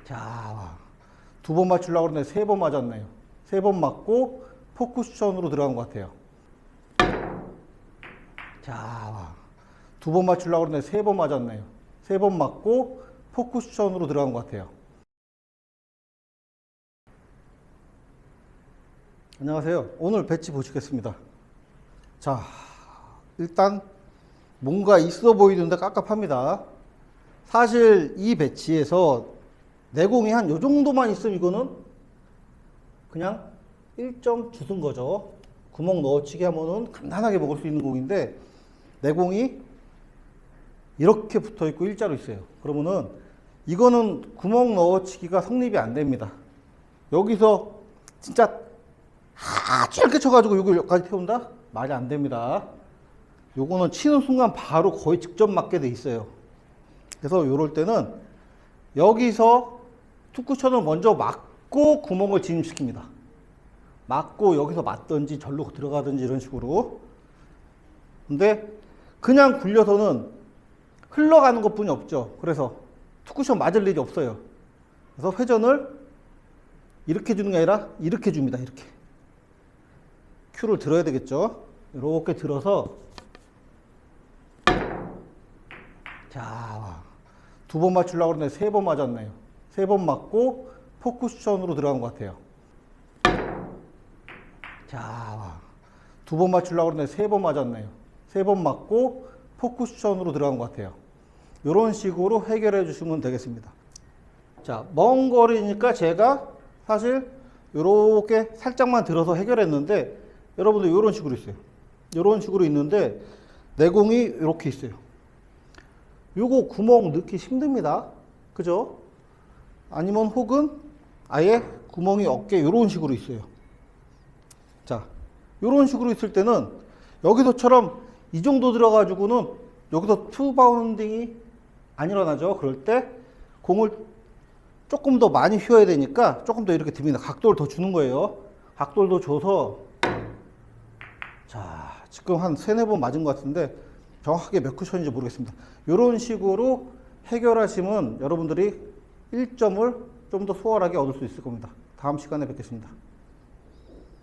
자, 2번 맞추려고 그러는데 3번 맞았네요. 3번 맞고 포쿠션으로 들어간 것 같아요. 자, 2번 맞추려고 그러는데 3번 맞았네요. 3번 맞고 포쿠션으로 들어간 것 같아요. 안녕하세요. 오늘 배치 보시겠습니다. 자, 일단 뭔가 있어 보이는데 깝깝합니다. 사실 이 배치에서 내공이 한 요 정도만 있으면 이거는 그냥 1점 주는 거죠. 구멍 넣어치기 하면은 간단하게 먹을 수 있는 공인데 내공이 이렇게 붙어 있고 일자로 있어요. 그러면은 이거는 구멍 넣어치기가 성립이 안 됩니다. 여기서 진짜 아주 짧게 쳐가지고 이걸 여기까지 태운다? 말이 안 됩니다. 요거는 치는 순간 바로 거의 직접 맞게 돼 있어요. 그래서 요럴 때는 여기서 투쿠션을 먼저 맞고 구멍을 진입시킵니다. 맞고 여기서 맞든지 절로 들어가든지 이런 식으로. 근데 그냥 굴려서는 흘러가는 것 뿐이 없죠. 그래서 투쿠션 맞을 일이 없어요. 그래서 회전을 이렇게 주는 게 아니라 이렇게 줍니다. 이렇게. 큐를 들어야 되겠죠. 이렇게 들어서 자, 2번 맞추려고 그러는데 3번 맞았네요. 3번 맞고 포쿠션으로 들어간 것 같아요. 자, 2번 맞추려고 그러는데 3번 맞았네요. 3번 맞고 포쿠션으로 들어간 것 같아요. 이런 식으로 해결해 주시면 되겠습니다. 자, 먼 거리니까 제가 사실 이렇게 살짝만 들어서 해결했는데 여러분들 이런 식으로 있어요. 이런 식으로 있는데 내공이 이렇게 있어요. 요거 구멍 넣기 힘듭니다. 그죠? 아니면 혹은 아예 구멍이 없게 이런 식으로 있어요. 자, 이런 식으로 있을 때는 여기서처럼 이 정도 들어가지고는 여기서 투바운딩이 안 일어나죠. 그럴 때 공을 조금 더 많이 휘어야 되니까 조금 더 이렇게 듭니다. 각도를 더 주는 거예요. 각도를 더 줘서 자, 지금 한 3-4번 맞은 것 같은데 정확하게 몇 쿠션인지 모르겠습니다. 이런 식으로 해결하시면 여러분들이 1점을 좀 더 수월하게 얻을 수 있을 겁니다. 다음 시간에 뵙겠습니다.